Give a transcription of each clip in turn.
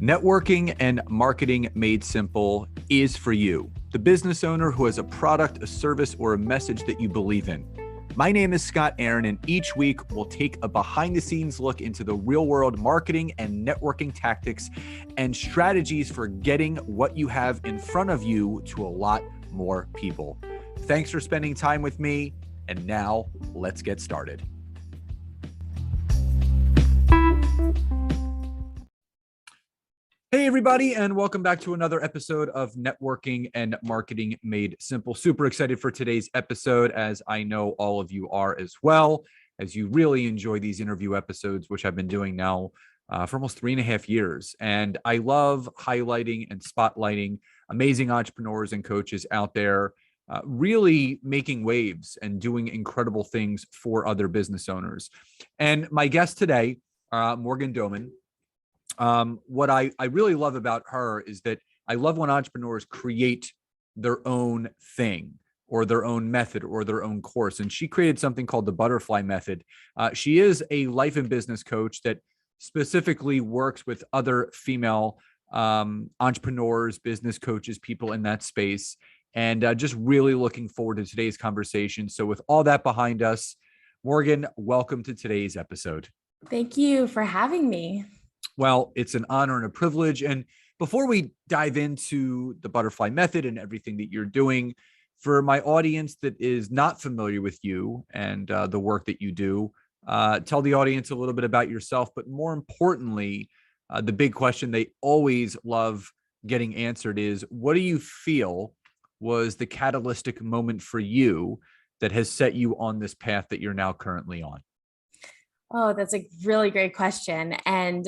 Networking and marketing made simple is for you, the business owner who has a product, a service, or a message that you believe in. My name is Scott Aaron, and each week we'll take a behind-the-scenes look into the real-world marketing and networking tactics and strategies for getting what you have in front of you to a lot more people. Thanks for spending time with me, and now let's get started. Hey, everybody, and welcome back to another episode of Networking and Marketing Made Simple. Super excited for today's episode, as I know all of you are as well, as you really enjoy these interview episodes, which I've been doing now for almost 3.5 years. And I love highlighting and spotlighting amazing entrepreneurs and coaches out there, really making waves and doing incredible things for other business owners. And my guest today, Morgan Doman. What I really love about her is that I love when entrepreneurs create their own thing or their own method or their own course. And she created something called the Butterfly Method. She is a life and business coach that specifically works with other female entrepreneurs, business coaches, people in that space. And just really looking forward to today's conversation. So with all that behind us, Morgan, welcome to today's episode. Thank you for having me. Well, it's an honor and a privilege. And before we dive into the Butterfly Method and everything that you're doing, for my audience that is not familiar with you and the work that you do, tell the audience a little bit about yourself. But more importantly, the big question they always love getting answered is, what do you feel was the catalytic moment for you that has set you on this path that you're now currently on? Oh, that's a really great question. And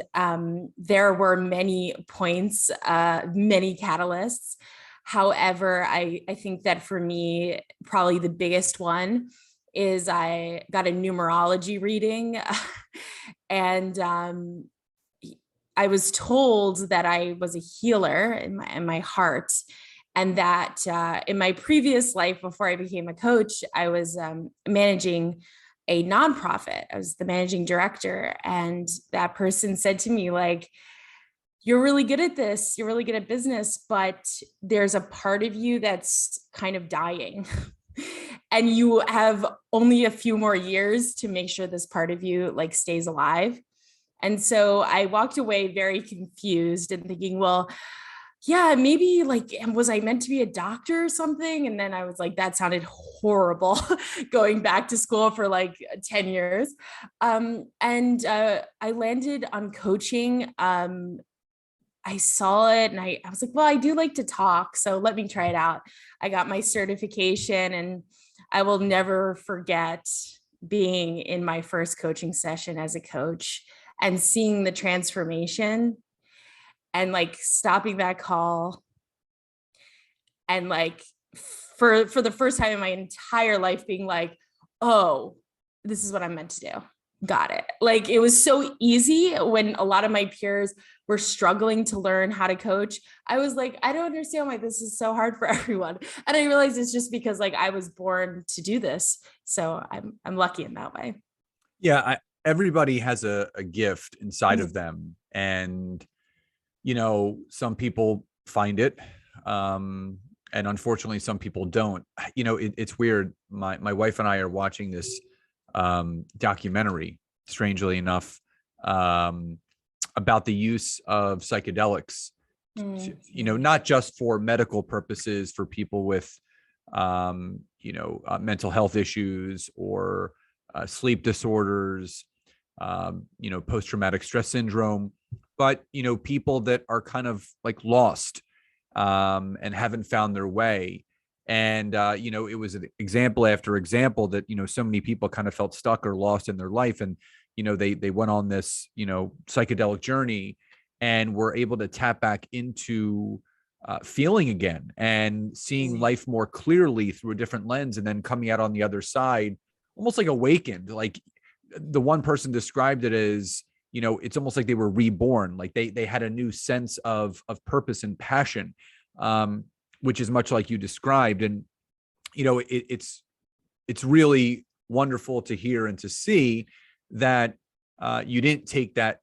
there were many points, many catalysts. However, I think that for me, probably the biggest one is I got a numerology reading and I was told that I was a healer in my heart. And that in my previous life, before I became a coach, I was managing a nonprofit. I was the managing director. And that person said to me, like, you're really good at this. You're really good at business, but there's a part of you that's kind of dying. And you have only a few more years to make sure this part of you like stays alive. And so I walked away very confused and thinking, well, yeah, maybe like, was I meant to be a doctor or something? And then I was like, that sounded horrible going back to school for like 10 years. I landed on coaching. I saw it and I was like, well, I do like to talk, so let me try it out. I got my certification and I will never forget being in my first coaching session as a coach and seeing the transformation. And like stopping that call and like for the first time in my entire life being like, oh, this is what I'm meant to do. Got it. Like it was so easy when a lot of my peers were struggling to learn how to coach. I was like, I don't understand why this is so hard for everyone. And I realized it's just because like I was born to do this. So I'm lucky in that way. Yeah, everybody has a gift inside of them. And you know, some people find it, and unfortunately, some people don't. You know, it's weird. My wife and I are watching this documentary, strangely enough, about the use of psychedelics. You know, not just for medical purposes, for people with, mental health issues or sleep disorders, post-traumatic stress syndrome. But, you know, people that are kind of like lost and haven't found their way. And, it was an example after example that, so many people kind of felt stuck or lost in their life. And, they went on this, psychedelic journey and were able to tap back into feeling again and seeing life more clearly through a different lens, and then coming out on the other side, almost like awakened. Like the one person described it as, it's almost like they were reborn. Like they had a new sense of purpose and passion, which is much like you described. And, it's really wonderful to hear and to see that you didn't take that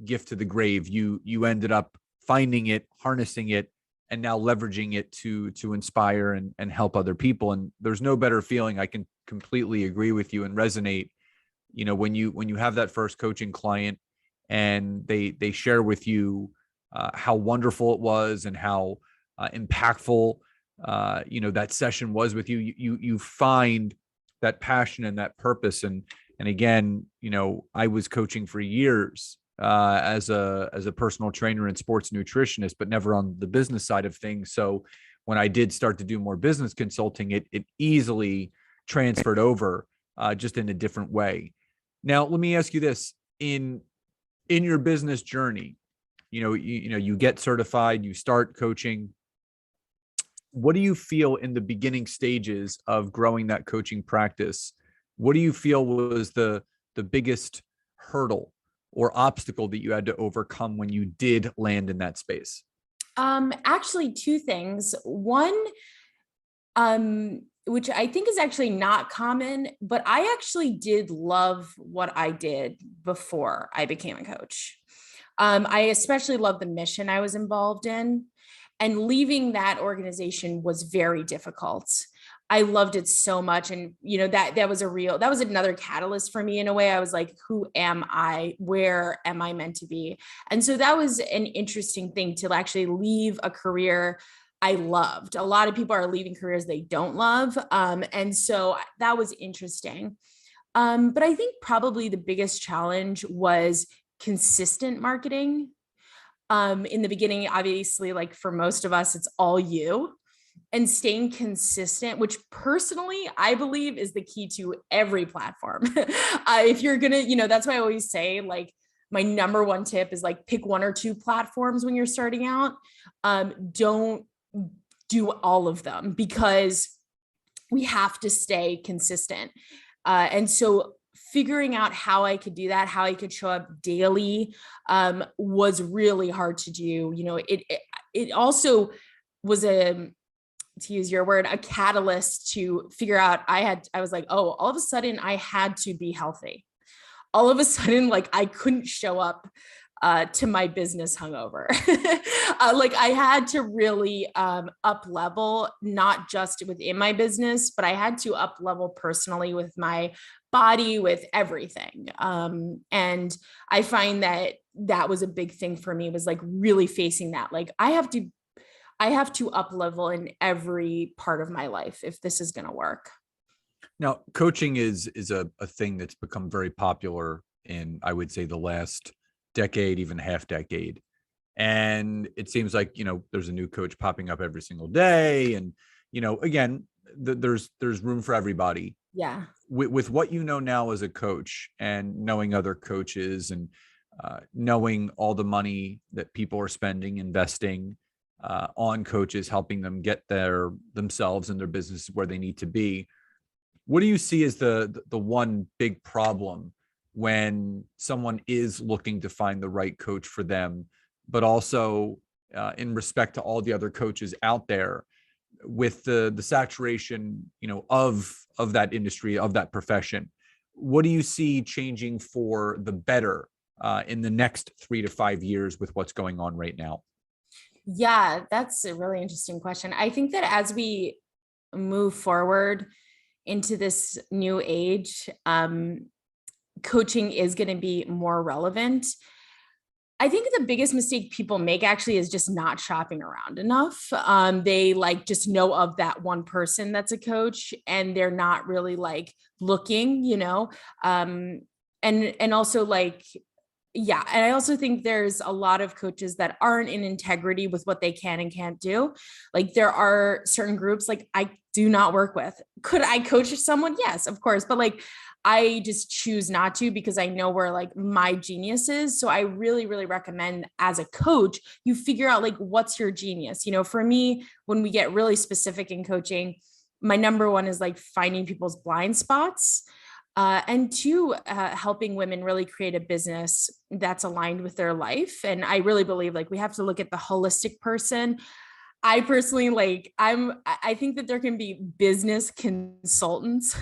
gift to the grave. You ended up finding it, harnessing it, and now leveraging it to inspire and help other people. And there's no better feeling. I can completely agree with you and resonate. When you have that first coaching client and they share with you how wonderful it was and how impactful that session was with you, you find that passion and that purpose. And again, I was coaching for years as a personal trainer and sports nutritionist, but never on the business side of things. So when I did start to do more business consulting, it easily transferred over just in a different way. Now, let me ask you this: in your business journey, you get certified, you start coaching. What do you feel in the beginning stages of growing that coaching practice? What do you feel was the biggest hurdle or obstacle that you had to overcome when you did land in that space? Actually, two things. One, which I think is actually not common, but I actually did love what I did before I became a coach. I especially loved the mission I was involved in, and leaving that organization was very difficult. I loved it so much. And, that was another catalyst for me in a way. I was like, who am I? Where am I meant to be? And so that was an interesting thing, to actually leave a career I loved. A lot of people are leaving careers they don't love. And so that was interesting. But I think probably the biggest challenge was consistent marketing. In the beginning, obviously, like for most of us, it's all you. And staying consistent, which personally I believe is the key to every platform. If you're gonna, that's why I always say, like, my number one tip is like pick one or two platforms when you're starting out. Don't do all of them, because we have to stay consistent. And so figuring out how I could do that, how I could show up daily, was really hard to do. It also was to use your word, a catalyst to figure out I was like, oh, all of a sudden I had to be healthy. All of a sudden, like, I couldn't show up to my business hungover. Like, I had to really up level, not just within my business, but I had to up level personally with my body, with everything. And I find that was a big thing for me, was like really facing that. Like, I have to up level in every part of my life if this is going to work. Now, coaching is a thing that's become very popular in, I would say, the last decade, even half decade. And it seems like, there's a new coach popping up every single day. And, again, there's room for everybody. Yeah. With what now as a coach, and knowing other coaches, and knowing all the money that people are spending, investing on coaches, helping them get themselves and their business where they need to be. What do you see as the one big problem when someone is looking to find the right coach for them, but also in respect to all the other coaches out there, with the saturation, of that industry, of that profession? What do you see changing for the better in the next 3 to 5 years with what's going on right now? Yeah, that's a really interesting question. I think that as we move forward into this new age, coaching is going to be more relevant. I think the biggest mistake people make actually is just not shopping around enough. They like just know of that one person that's a coach, and they're not really like looking, and also like, yeah. And I also think there's a lot of coaches that aren't in integrity with what they can and can't do. Like, there are certain groups like I do not work with. Could I coach someone? Yes, of course. But like, I just choose not to, because I know where like my genius is. So I really, really recommend, as a coach, you figure out like what's your genius. For me, when we get really specific in coaching, my number one is like finding people's blind spots. And two, helping women really create a business that's aligned with their life. And I really believe like we have to look at the holistic person. I personally I think that there can be business consultants,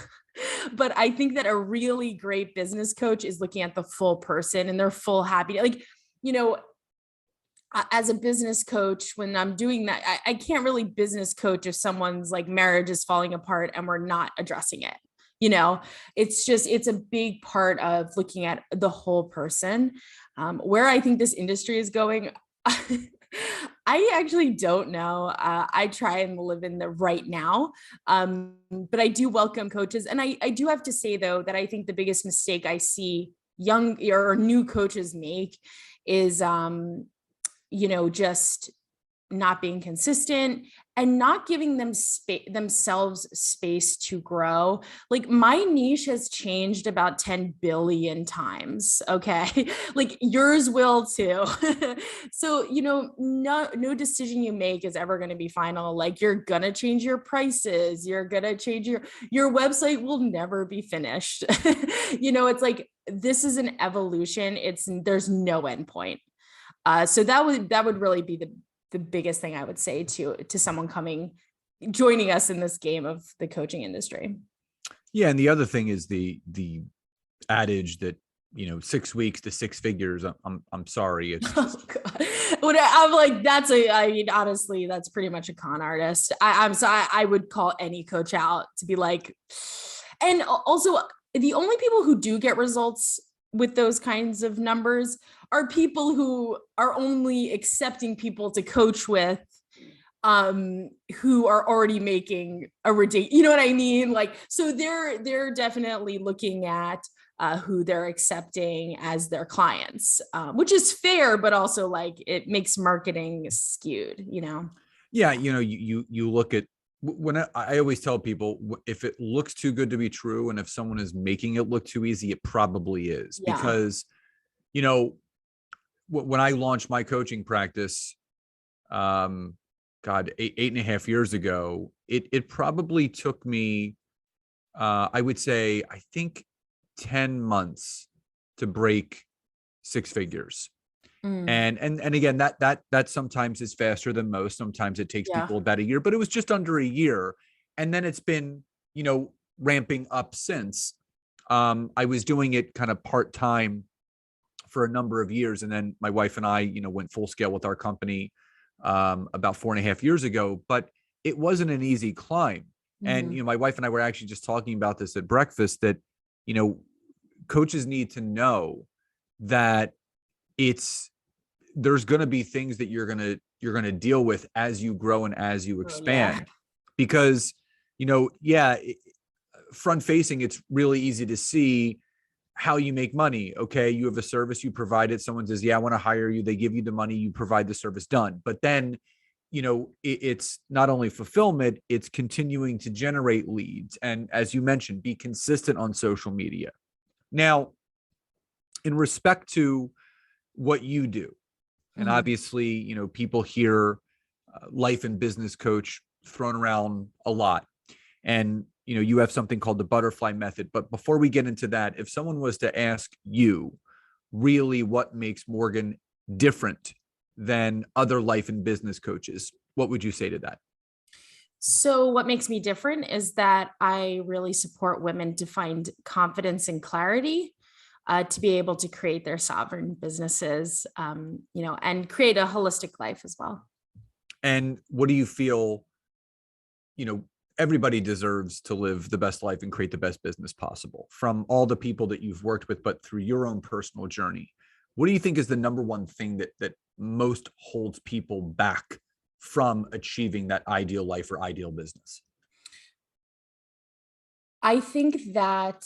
but I think that a really great business coach is looking at the full person and their full happiness. Like, as a business coach, when I'm doing that, I can't really business coach if someone's like marriage is falling apart and we're not addressing it. You know, it's a big part of looking at the whole person. Where I think this industry is going, I actually don't know. I try and live in the right now. But I do welcome coaches. And I do have to say, though, that I think the biggest mistake I see young or new coaches make is, just not being consistent and not giving themselves space to grow. Like my niche has changed about 10 billion times. Okay. Like yours will too. So, no decision you make is ever going to be final. Like you're going to change your prices. You're going to change your website will never be finished. It's like, this is an evolution. There's no end point. So that would really be the biggest thing I would say to someone joining us in this game of the coaching industry. Yeah. And the other thing is the adage that, 6 weeks to 6 figures. I'm sorry. It's just... I'm like, honestly, that's pretty much a con artist. I'm sorry. I would call any coach out to be like, and also the only people who do get results with those kinds of numbers are people who are only accepting people to coach with, who are already making a ridiculous, you know what I mean? Like, so they're definitely looking at who they're accepting as their clients, which is fair, but also like it makes marketing skewed, Yeah. You look at, when I always tell people, if it looks too good to be true, and if someone is making it look too easy, it probably is. Yeah. Because, when I launched my coaching practice, 8.5 years ago, it probably took me, I would say, I think 10 months to break 6 figures. And again, that sometimes is faster than most. Sometimes it takes people about a year, but it was just under a year. And then it's been, ramping up since. I was doing it kind of part-time for a number of years. And then my wife and I, went full scale with our company about 4.5 years ago, but it wasn't an easy climb. And, my wife and I were actually just talking about this at breakfast, that, coaches need to know that there's going to be things that you're going to deal with as you grow and as you expand, because, front facing, it's really easy to see how you make money. Okay. You have a service, you provide it. Someone says, yeah, I want to hire you. They give you the money, you provide the service, done. But then, it's not only fulfillment, it's continuing to generate leads. And as you mentioned, be consistent on social media. Now, in respect to what you do, and obviously, people hear life and business coach thrown around a lot. And, you have something called the butterfly method. But before we get into that, if someone was to ask you really what makes Morgan different than other life and business coaches, what would you say to that? So what makes me different is that I really support women to find confidence and clarity, to be able to create their sovereign businesses, and create a holistic life as well. And what do you feel, everybody deserves to live the best life and create the best business possible, from all the people that you've worked with, but through your own personal journey. What do you think is the number one thing that most holds people back from achieving that ideal life or ideal business? I think that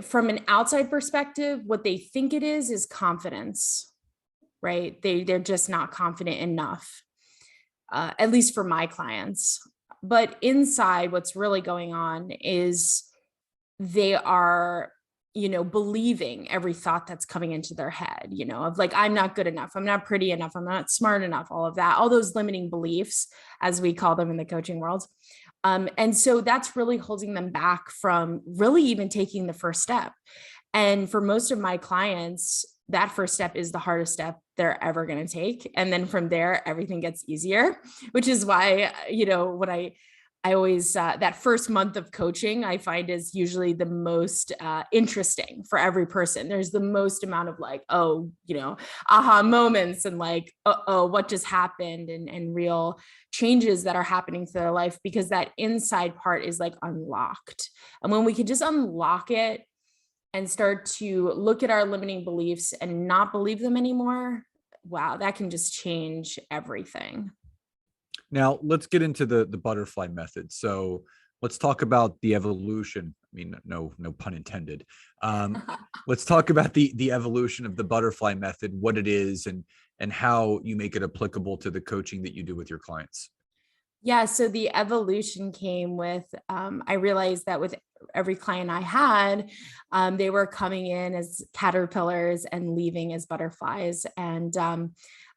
from an outside perspective, what they think it is confidence, right? They're just not confident enough, at least for my clients. But inside, what's really going on is they are, believing every thought that's coming into their head, of like, I'm not good enough, I'm not pretty enough, I'm not smart enough, all of that, all those limiting beliefs, as we call them in the coaching world. And so that's really holding them back from really even taking the first step. And for most of my clients, that first step is the hardest step they're ever going to take. And then from there, everything gets easier, which is why, when I always, that first month of coaching, I find is usually the most interesting for every person. There's the most amount of like, oh, aha moments and like, oh, what just happened, and real changes that are happening to their life, because that inside part is like unlocked. And when we can just unlock it and start to look at our limiting beliefs and not believe them anymore, wow, that can just change everything. Now let's get into the butterfly method. So let's talk about the evolution. I mean, no pun intended. Let's talk about the evolution of the butterfly method, what it is, and how you make it applicable to the coaching that you do with your clients. Yeah, so the evolution came with, I realized that with every client I had, they were coming in as caterpillars and leaving as butterflies. And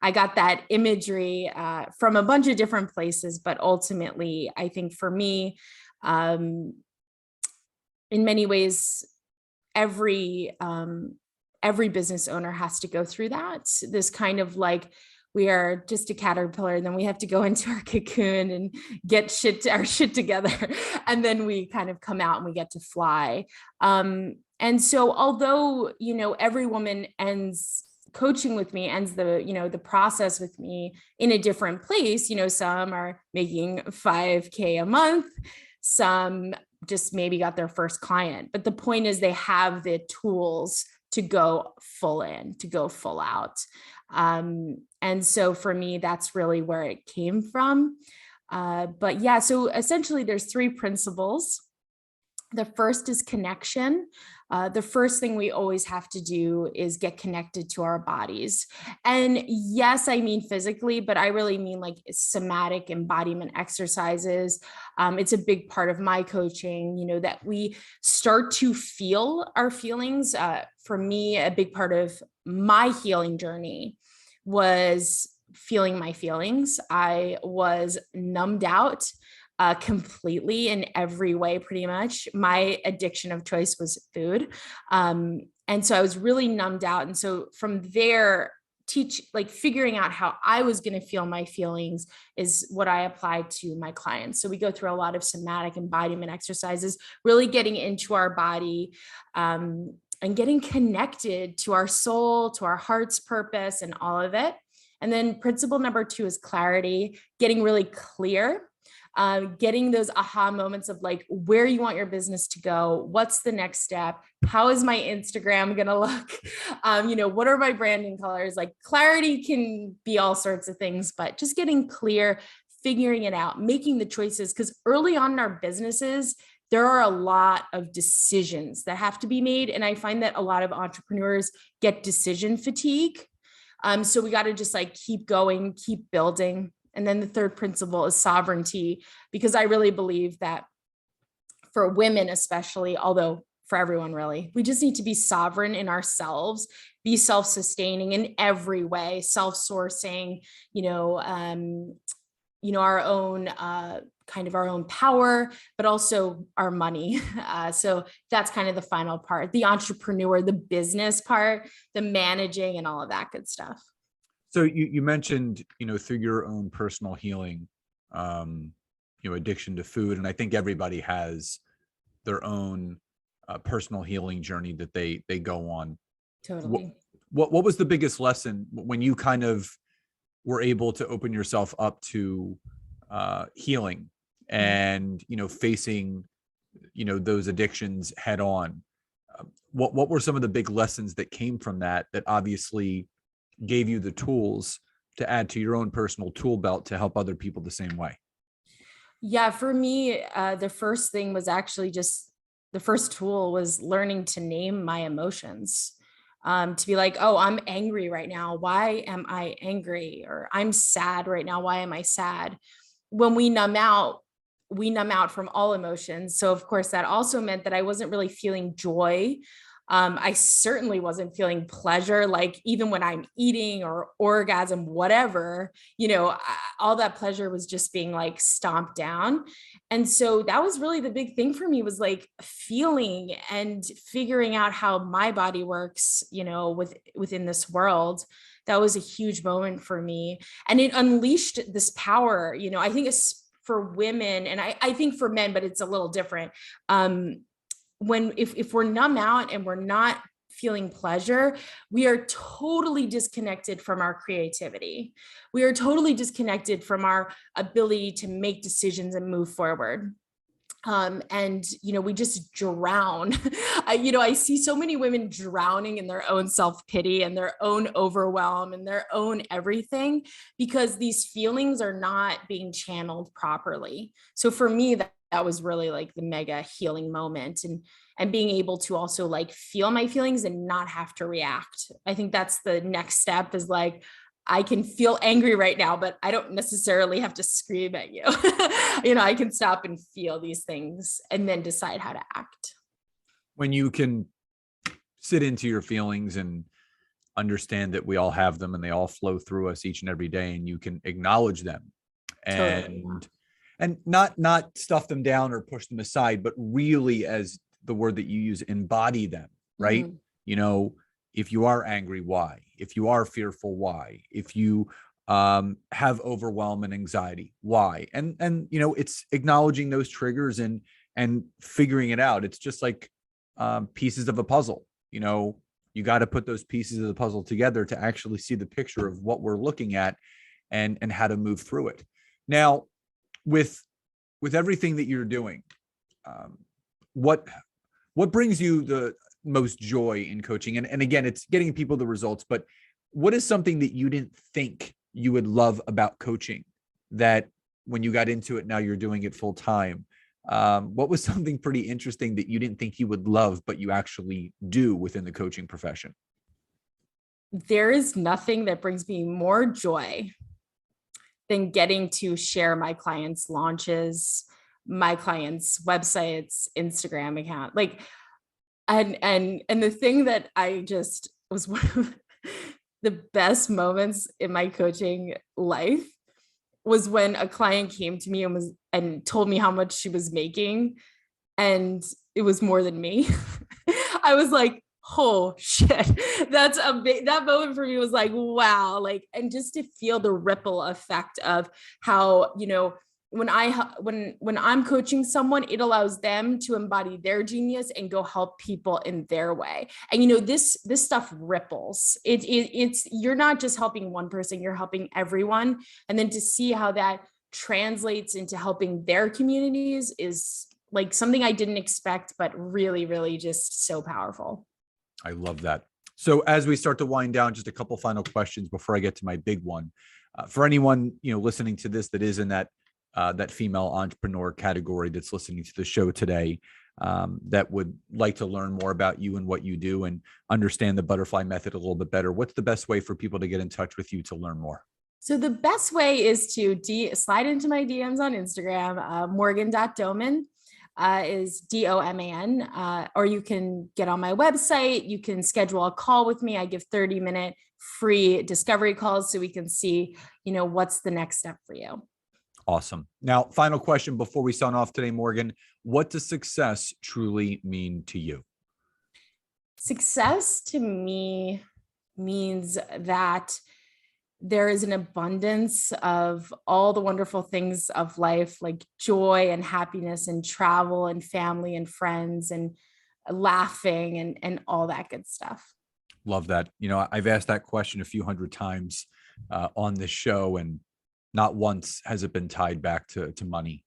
I got that imagery from a bunch of different places, but ultimately, I think for me, um, in many ways, every every business owner has to go through that. This kind of like, we are just a caterpillar, and then we have to go into our cocoon and get our shit together, and then we kind of come out and we get to fly. And so, although every woman ends coaching with me, ends the process with me in a different place. Some are making 5K a month, some just maybe got their first client. But the point is, they have the tools to go full in, to go full out. And so for me, that's really where it came from. But yeah, so essentially there's three principles. The first is connection. The first thing we always have to do is get connected to our bodies. And yes, I mean physically, but I really mean like somatic embodiment exercises. It's a big part of my coaching, that we start to feel our feelings. For me, a big part of my healing journey was feeling my feelings. I was numbed out completely in every way, pretty much. My addiction of choice was food. And so I was really numbed out. And so from there, figuring out how I was going to feel my feelings is what I applied to my clients. So we go through a lot of somatic embodiment exercises, really getting into our body, and getting connected to our soul, to our heart's purpose, and all of it. And then principle number 2 is clarity, getting really clear, getting those aha moments of like where you want your business to go. What's the next step? How is my Instagram going to look? What are my branding colors? Like, clarity can be all sorts of things, but just getting clear, figuring it out, making the choices. Because early on in our businesses, there are a lot of decisions that have to be made. And I find that a lot of entrepreneurs get decision fatigue. So we got to just like keep going, keep building. And then the third principle is sovereignty, because I really believe that for women, especially, although for everyone really, we just need to be sovereign in ourselves, be self-sustaining in every way, self-sourcing, our own kind of our own power, but also our money. So that's kind of the final part, the entrepreneur, the business part, the managing, and all of that good stuff. So you mentioned, through your own personal healing, addiction to food. And I think everybody has their own personal healing journey that they go on. Totally. What was the biggest lesson when you kind of were able to open yourself up to healing and, facing, those addictions head on? What were some of the big lessons that came from that obviously gave you the tools to add to your own personal tool belt to help other people the same way? Yeah, for me, the first thing was actually just the first tool was learning to name my emotions. To be like, oh, I'm angry right now. Why am I angry? Or I'm sad right now. Why am I sad? When we numb out from all emotions. So of course, that also meant that I wasn't really feeling joy. I certainly wasn't feeling pleasure, like even when I'm eating or orgasm, whatever, all that pleasure was just being like stomped down. And so that was really the big thing for me, was like feeling and figuring out how my body works, within this world. That was a huge moment for me. And it unleashed this power, I think for women, and I think for men, but it's a little different. If we're numb out and we're not feeling pleasure, we are totally disconnected from our creativity. We are totally disconnected from our ability to make decisions and move forward. And, we just drown. I see so many women drowning in their own self-pity and their own overwhelm and their own everything, because these feelings are not being channeled properly. So for me, that was really like the mega healing moment, and being able to also like feel my feelings and not have to react. I think that's the next step, is like, I can feel angry right now, but I don't necessarily have to scream at you. I can stop and feel these things and then decide how to act. When you can sit into your feelings and understand that we all have them and they all flow through us each and every day, and you can acknowledge them and not stuff them down or push them aside, but really, as the word that you use, embody them, right? Mm-hmm. If you are angry, why? If you are fearful, why? If you have overwhelm and anxiety, why? And it's acknowledging those triggers and figuring it out. It's just like pieces of a puzzle. You got to put those pieces of the puzzle together to actually see the picture of what we're looking at and how to move through it. Now, with everything that you're doing, what brings you the most joy in coaching? And again, it's getting people the results, but what is something that you didn't think you would love about coaching, that when you got into it, now you're doing it full time? What was something pretty interesting that you didn't think you would love, but you actually do within the coaching profession? There is nothing that brings me more joy than getting to share my clients' launches, my clients' websites, Instagram account. And the thing that I just was one of the best moments in my coaching life was when a client came to me and told me how much she was making, and it was more than me. I was like, oh shit, that moment for me was like, wow. And just to feel the ripple effect of how, when I'm coaching someone, it allows them to embody their genius and go help people in their way. And this stuff ripples. It's you're not just helping one person, you're helping everyone. And then to see how that translates into helping their communities is like something I didn't expect, but really, really just so powerful. I love that. So as we start to wind down, just a couple final questions before I get to my big one. For anyone listening to this that is in that female entrepreneur category that's listening to the show today, that would like to learn more about you and what you do and understand the butterfly method a little bit better, what's the best way for people to get in touch with you to learn more? So the best way is to slide into my DMs on Instagram. Morgan.Doman is DOMAN, or you can get on my website. You can schedule a call with me. I give 30-minute free discovery calls so we can see, what's the next step for you. Awesome. Now, final question before we sign off today, Morgan, what does success truly mean to you? Success to me means that there is an abundance of all the wonderful things of life, like joy and happiness and travel and family and friends and laughing and all that good stuff. Love that. I've asked that question a few hundred times on this show, and not once has it been tied back to money.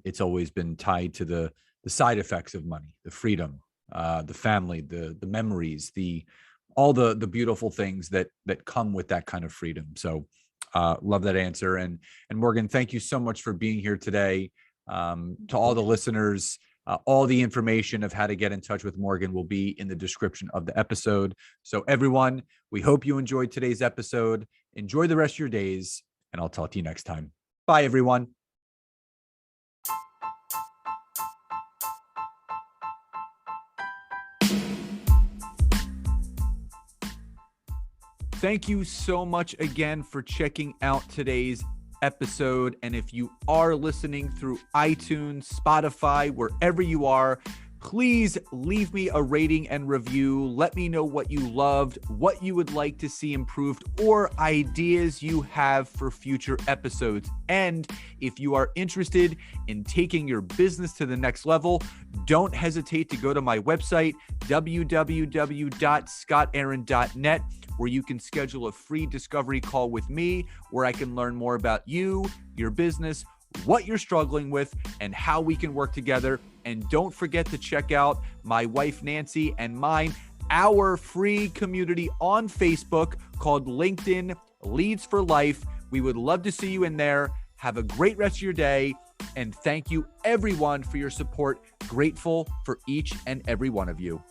It's always been tied to the side effects of money, the freedom, the family, the memories, all the beautiful things that come with that kind of freedom. So love that answer. And Morgan, thank you so much for being here today. To all the listeners, all the information of how to get in touch with Morgan will be in the description of the episode. So everyone, we hope you enjoyed today's episode. Enjoy the rest of your days, and I'll talk to you next time. Bye, everyone. Thank you so much again for checking out today's episode. And if you are listening through iTunes, Spotify, wherever you are, Please leave me a rating and review. Let me know what you loved, what you would like to see improved, or ideas you have for future episodes. And if you are interested in taking your business to the next level, don't hesitate to go to my website, www.scottaaron.net, where you can schedule a free discovery call with me, where I can learn more about you, your business, what you're struggling with, and how we can work together. And don't forget to check out my wife, Nancy, and mine, our free community on Facebook called LinkedIn Leads for Life. We would love to see you in there. Have a great rest of your day. And thank you everyone for your support. Grateful for each and every one of you.